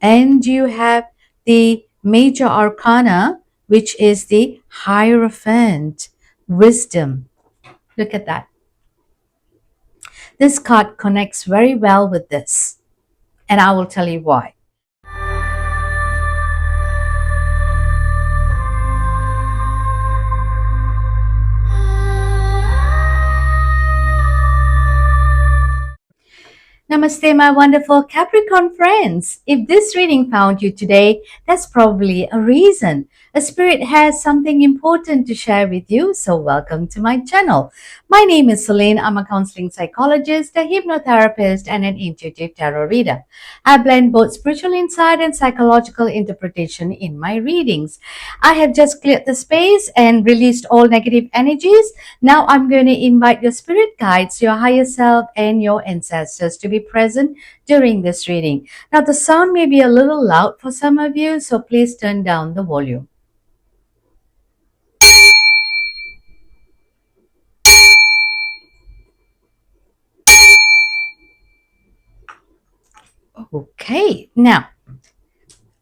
And you have the major arcana, which is the Hierophant, wisdom. Look at that. This card connects very well with this, and I will tell you why. Namaste, my wonderful Capricorn friends. If this reading found you today, that's probably a reason. A spirit has something important to share with you, so welcome to my channel. My name is Celine. I'm a counseling psychologist, a hypnotherapist, and an intuitive tarot reader. I blend both spiritual insight and psychological interpretation in my readings. I have just cleared the space and released all negative energies. Now I'm going to invite your spirit guides, your higher self, and your ancestors to be present during this reading. Now the sound may be a little loud for some of you, so please turn down the volume. Okay, now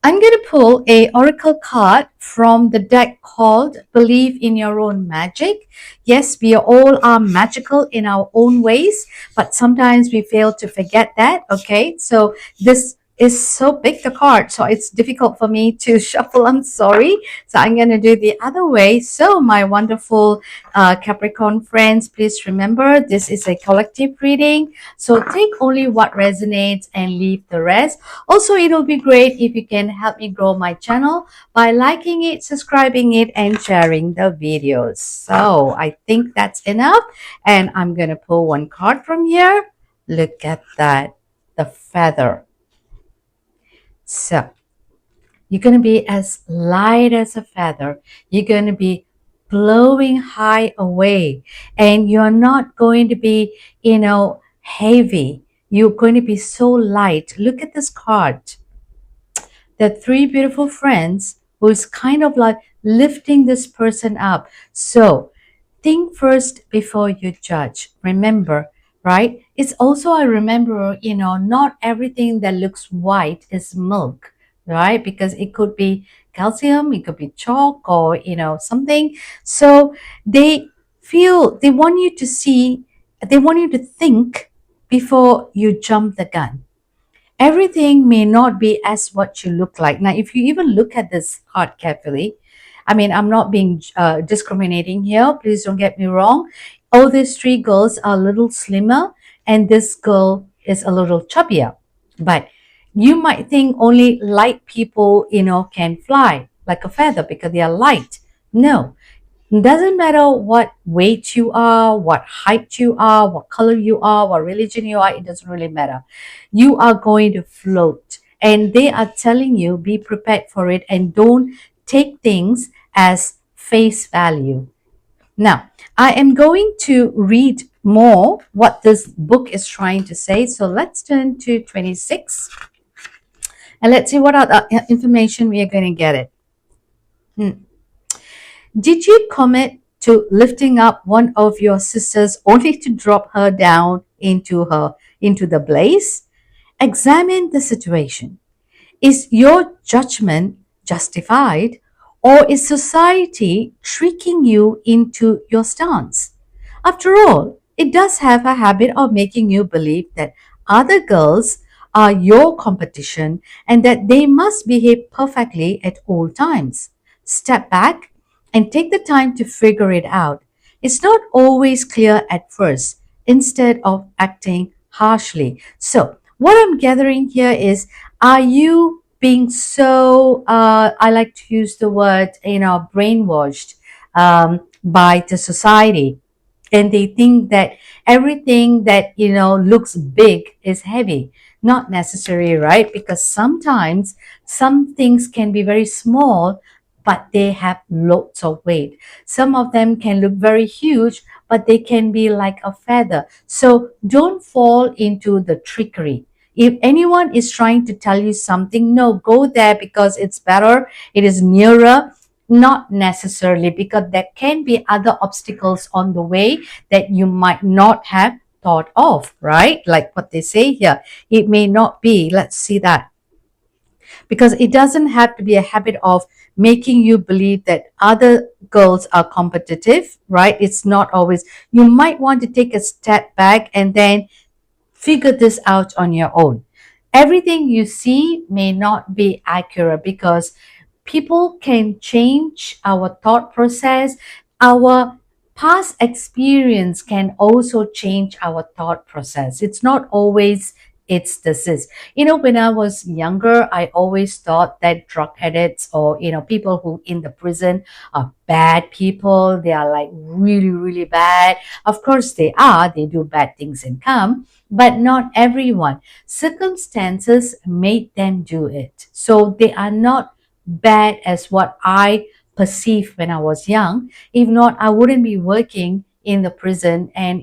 I'm going to pull a oracle card from the deck called Believe in Your Own Magic. Yes, we all are magical in our own ways, but sometimes we fail to forget that. Okay, so this is so big, the card, so it's difficult for me to shuffle. I'm sorry. So I'm going to do the other way. So my wonderful Capricorn friends, please remember this is a collective reading. So take only what resonates and leave the rest. Also, it'll be great if you can help me grow my channel by liking it, subscribing it, and sharing the videos. So I think that's enough. And I'm going to pull one card from here. Look at that, the feather. So you're going to be as light as a feather. You're going to be blowing high away, and you're not going to be, heavy. You're going to be so light. Look at this card. The three beautiful friends who's kind of like lifting this person up. So think first before you judge. Remember, right? It's also, I remember, not everything that looks white is milk, right? Because it could be calcium, it could be chalk, or, something. So they want you to see, they want you to think before you jump the gun. Everything may not be as what you look like. Now, if you even look at this card carefully, I mean, I'm not being discriminating here. Please don't get me wrong. All these three girls are a little slimmer, and this girl is a little chubbier. But you might think only light people, can fly like a feather because they are light. No, it doesn't matter what weight you are, what height you are, what color you are, what religion you are, it doesn't really matter. You are going to float. And they are telling you, be prepared for it and don't take things as face value. Now, I am going to read more what this book is trying to say. So let's turn to 26 and let's see what other information we are going to get it. Did you commit to lifting up one of your sisters only to drop her down into the blaze? Examine the situation. Is your judgment justified, or is society tricking you into your stance? After all, it does have a habit of making you believe that other girls are your competition and that they must behave perfectly at all times. Step back and take the time to figure it out. It's not always clear at first, instead of acting harshly. So, what I'm gathering here is, are you being so, I like to use the word, brainwashed by the society? And they think that everything that, looks big is heavy. Not necessary, right? Because sometimes some things can be very small, but they have lots of weight. Some of them can look very huge, but they can be like a feather. So don't fall into the trickery. If anyone is trying to tell you something, no, go there because it's better, it is nearer. Not necessarily, because there can be other obstacles on the way that you might not have thought of, right? Like what they say here. It may not be. Let's see that. because it doesn't have to be a habit of making you believe that other girls are competitive, right? It's not always. You might want to take a step back and then figure this out on your own. Everything you see may not be accurate because people can change our thought process. Our past experience can also change our thought process. It's not always it's this. When I was younger, I always thought that drug addicts or, people who in the prison are bad people. They are like really, really bad. Of course they are. They do bad things and come, but not everyone. Circumstances made them do it. So they are not bad as what I perceived when I was young. If not, I wouldn't be working in the prison and,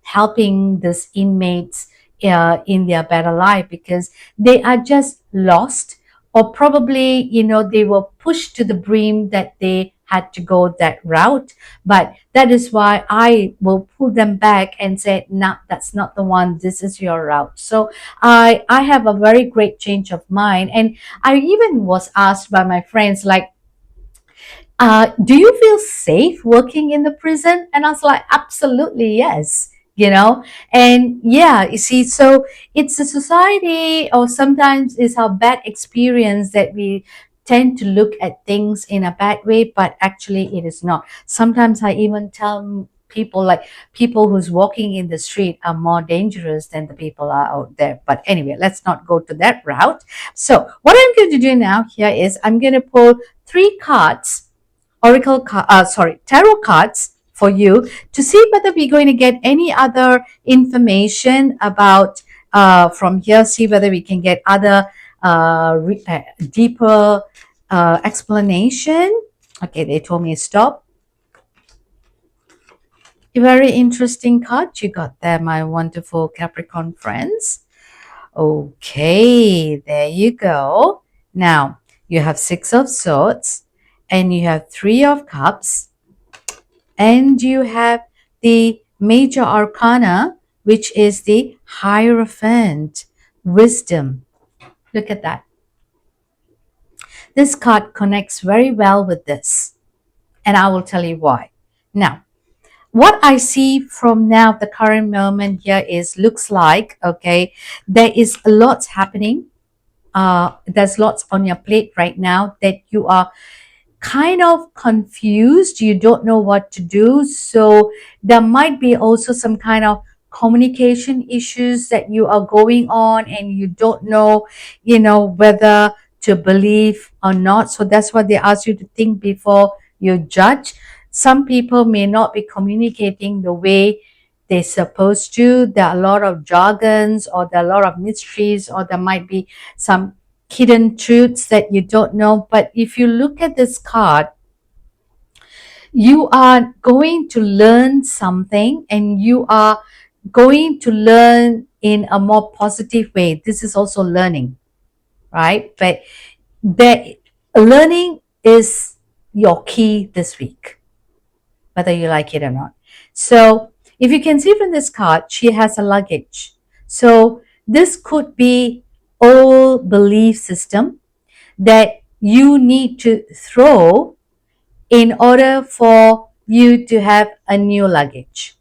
helping these inmates in their better life, because they are just lost, or probably, they were pushed to the brim that they had to go that route. But that is why I will pull them back and say, no, that's not the one. This is your route. So I have a very great change of mind. And I even was asked by my friends, like, do you feel safe working in the prison? And I was like, absolutely, yes. And yeah, you see, so it's a society, or sometimes it's our bad experience that we tend to look at things in a bad way, but actually it is not. Sometimes I even tell people, like, people who's walking in the street are more dangerous than the people are out there. But anyway, let's not go to that route. So what I'm going to do now here is I'm going to pull 3 cards, tarot cards for you, to see whether we're going to get any other information about from here. See whether we can get other deeper explanation. Okay, they told me stop. A very interesting card you got there, my wonderful Capricorn friends. Okay, there you go. Now, you have 6 of Swords, and you have 3 of Cups, and you have the Major Arcana, which is the Hierophant, Wisdom. Look at that. This card connects very well with this, and I will tell you why. Now, what I see from now, the current moment here is, looks like, okay, there is a lot happening. There's lots on your plate right now that you are kind of confused. You don't know what to do. So there might be also some kind of communication issues that you are going on, and you don't know, whether to believe or not. So that's why they ask you to think before you judge. Some people may not be communicating the way they're supposed to. There are a lot of jargons, or there are a lot of mysteries, or there might be some hidden truths that you don't know. But if you look at this card, you are going to learn something, and you are going to learn in a more positive way. This is also learning, right? But the learning is your key this week, whether you like it or not. So if you can see from this card, she has a luggage. So this could be old belief system that you need to throw in order for you to have a new luggage.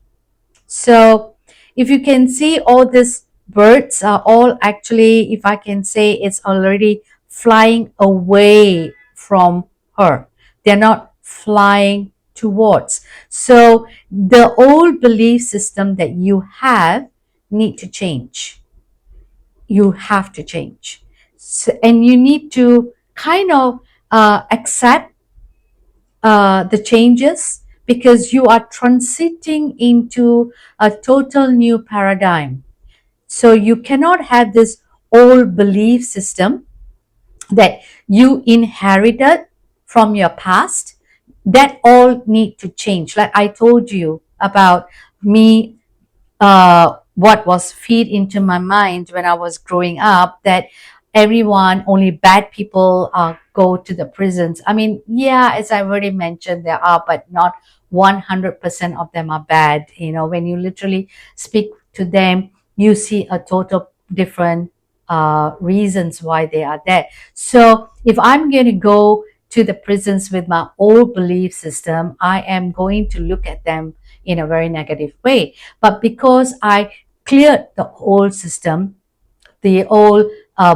So if you can see, all these birds are all actually, if I can say, it's already flying away from her. They're not flying towards. So the old belief system that you have need to change. You have to change. So, and you need to kind of accept the changes, because you are transiting into a total new paradigm. So you cannot have this old belief system that you inherited from your past. That all need to change. Like I told you about me, what was feed into my mind when I was growing up, that everyone, only bad people go to the prisons. I mean, yeah, as I already mentioned, there are, but not 100% of them are bad. When you literally speak to them, you see a total different reasons why they are there. So if I'm going to go to the prisons with my old belief system, I am going to look at them in a very negative way. But because I cleared the old system, the old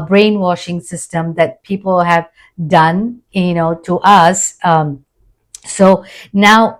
brainwashing system that people have done, to us, so now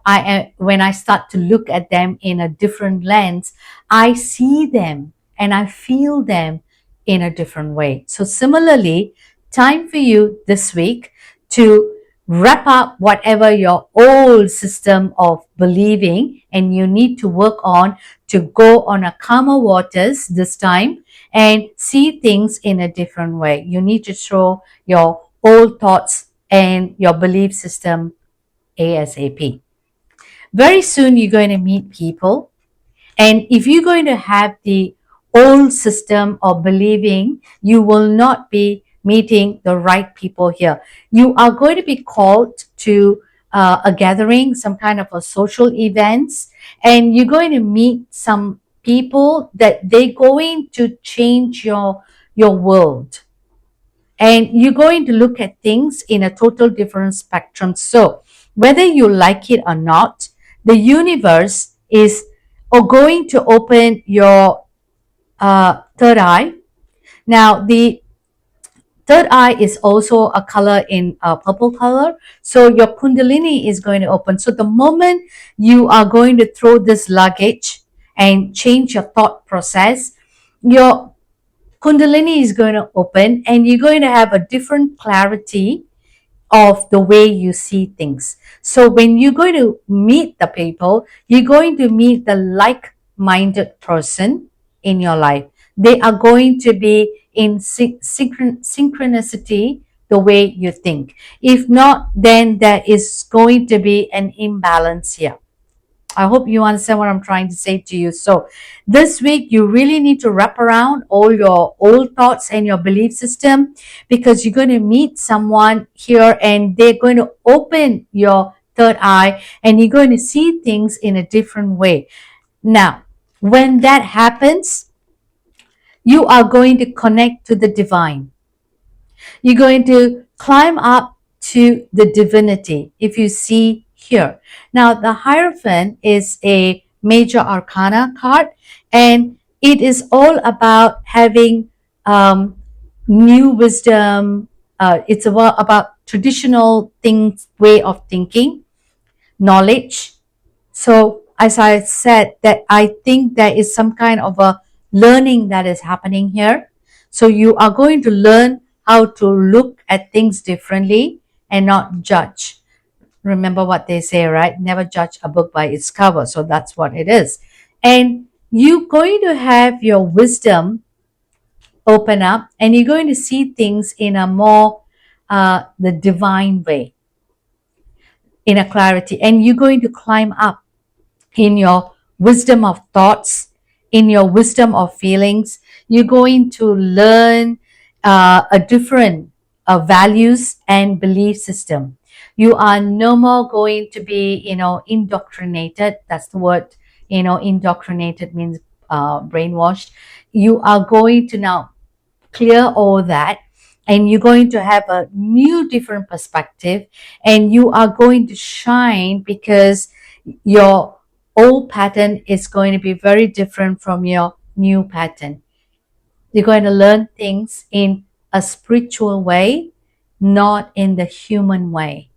when I start to look at them in a different lens, I see them and I feel them in a different way. So similarly, time for you this week to wrap up whatever your old system of believing and you need to work on, to go on a calmer waters this time and see things in a different way. You need to throw your old thoughts and your belief system ASAP. Very soon you're going to meet people, and if you're going to have the old system of believing, you will not be meeting the right people here. You are going to be called to a gathering, some kind of a social events, and you're going to meet some people that they're going to change your world, and you're going to look at things in a total different spectrum. So whether you like it or not, the universe is going to open your third eye. Now the third eye is also a color in purple color, so your kundalini is going to open. So the moment you are going to throw this luggage and change your thought process, your Kundalini is going to open and you're going to have a different clarity of the way you see things. So when you're going to meet the people, you're going to meet the like-minded person in your life. They are going to be in synchronicity the way you think. If not, then there is going to be an imbalance here. I hope you understand what I'm trying to say to you. So this week, you really need to wrap around all your old thoughts and your belief system, because you're going to meet someone here and they're going to open your third eye and you're going to see things in a different way. Now, when that happens, you are going to connect to the divine. You're going to climb up to the divinity, if you see here. Now, the Hierophant is a major arcana card, and it is all about having new wisdom. It's about traditional things, way of thinking, knowledge. So as I said, that I think there is some kind of a learning that is happening here. So you are going to learn how to look at things differently and not judge. Remember what they say, right? Never judge a book by its cover. So that's what it is. And you're going to have your wisdom open up and you're going to see things in a more the divine way, in a clarity, and you're going to climb up in your wisdom of thoughts, in your wisdom of feelings. You're going to learn a different values and belief system. You are no more going to be, indoctrinated. That's the word. Indoctrinated means brainwashed. You are going to now clear all that, and you're going to have a new different perspective, and you are going to shine because your old pattern is going to be very different from your new pattern. You're going to learn things in a spiritual way, not in the human way.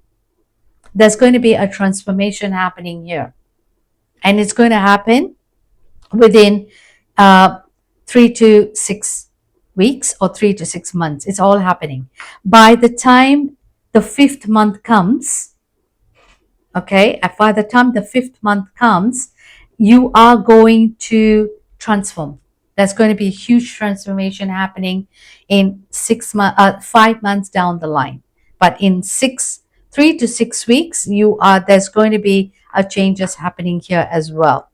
There's going to be a transformation happening here, and it's going to happen within 3 to 6 weeks or 3 to 6 months. It's all happening. By the time the fifth month comes, okay, by the time the fifth month comes, you are going to transform. There's going to be a huge transformation happening in 5 months down the line. But in 3 to 6 weeks, there's going to be a changes happening here as well.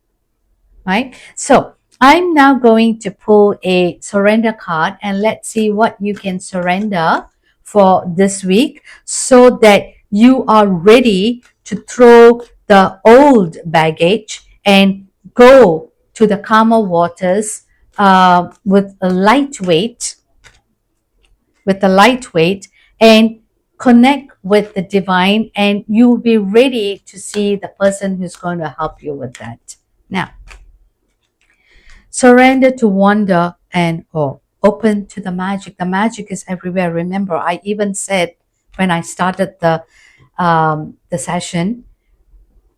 Right? So I'm now going to pull a surrender card, and let's see what you can surrender for this week so that you are ready to throw the old baggage and go to the calmer waters with a lightweight with the lightweight and connect with the divine, and you'll be ready to see the person who's going to help you with that. Now, surrender to wonder and awe. Open to the magic. The magic is everywhere. Remember, I even said when I started the session,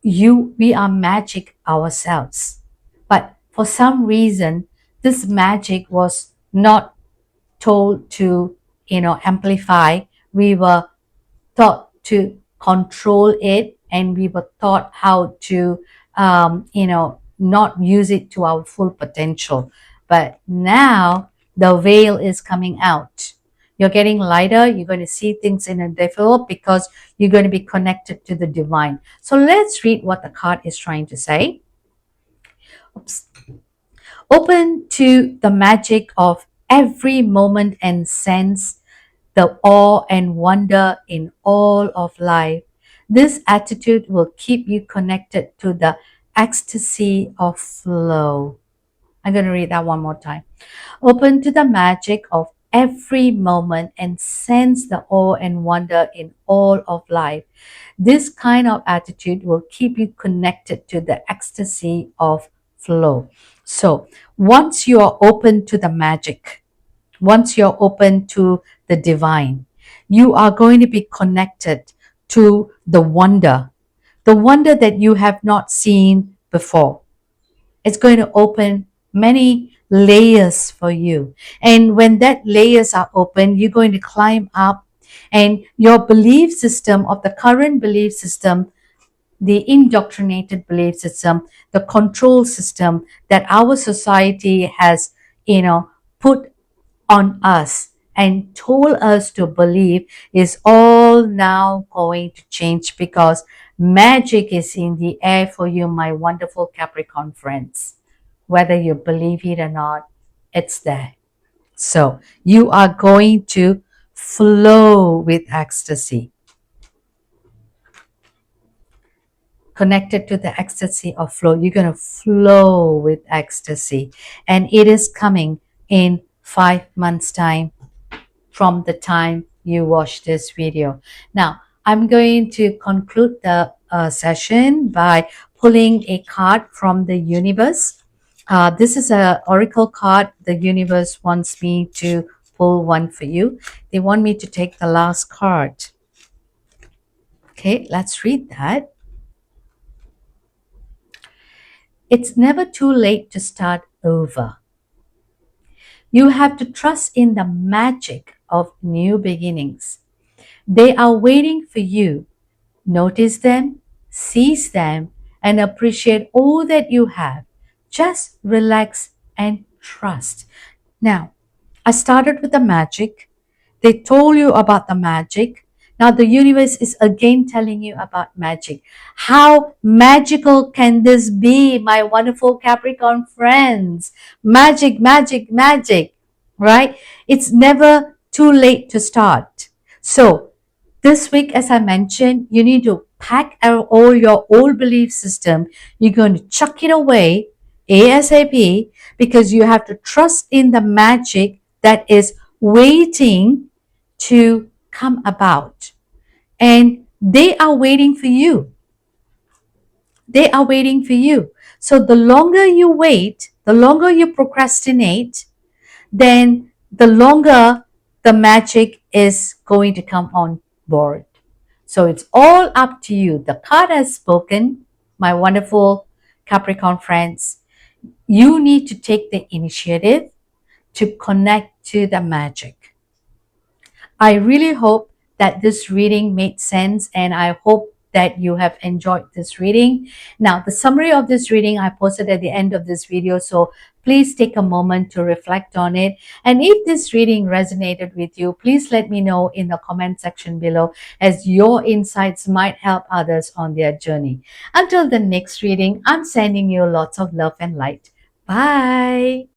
we are magic ourselves. But for some reason, this magic was not told to, amplify. We were taught to control it, and we were taught how to, not use it to our full potential. But now the veil is coming out. You're getting lighter. You're going to see things in a different, because you're going to be connected to the divine. So let's read what the card is trying to say. Oops. Open to the magic of every moment and sense the awe and wonder in all of life. This attitude will keep you connected to the ecstasy of flow. I'm going to read that one more time. Open to the magic of every moment and sense the awe and wonder in all of life. This kind of attitude will keep you connected to the ecstasy of flow. So once you are open to the magic, once you're open to the divine, you are going to be connected to the wonder that you have not seen before. It's going to open many layers for you. And when that layers are open, you're going to climb up, and your belief system, of the current belief system, the indoctrinated belief system, the control system that our society has, put on us and told us to believe, is all now going to change, because magic is in the air for you, my wonderful Capricorn friends. Whether you believe it or not, it's there. So you are going to flow with ecstasy. Connected to the ecstasy of flow. You're going to flow with ecstasy. And it is coming in 5 months' time from the time you watch this video. Now, I'm going to conclude the session by pulling a card from the universe. This is an oracle card. The universe wants me to pull one for you. They want me to take the last card. Okay, let's read that. It's never too late to start over. You have to trust in the magic of new beginnings. They are waiting for you. Notice them, seize them, and appreciate all that you have. Just relax and trust. Now, I started with the magic. They told you about the magic. Now the universe is again telling you about magic. How magical can this be, my wonderful Capricorn friends? Magic, magic, magic, right? It's never too late to start. So this week, as I mentioned, you need to pack out all your old belief system. You're going to chuck it away ASAP, because you have to trust in the magic that is waiting to come about. And they are waiting for you. They are waiting for you. So the longer you wait, the longer you procrastinate, then the longer the magic is going to come on board. So it's all up to you. The card has spoken, my wonderful Capricorn friends. You need to take the initiative to connect to the magic. I really hope that this reading made sense, and I hope that you have enjoyed this reading. Now, the summary of this reading I posted at the end of this video, so please take a moment to reflect on it. And if this reading resonated with you, please let me know in the comment section below, as your insights might help others on their journey. Until the next reading, I'm sending you lots of love and light. Bye.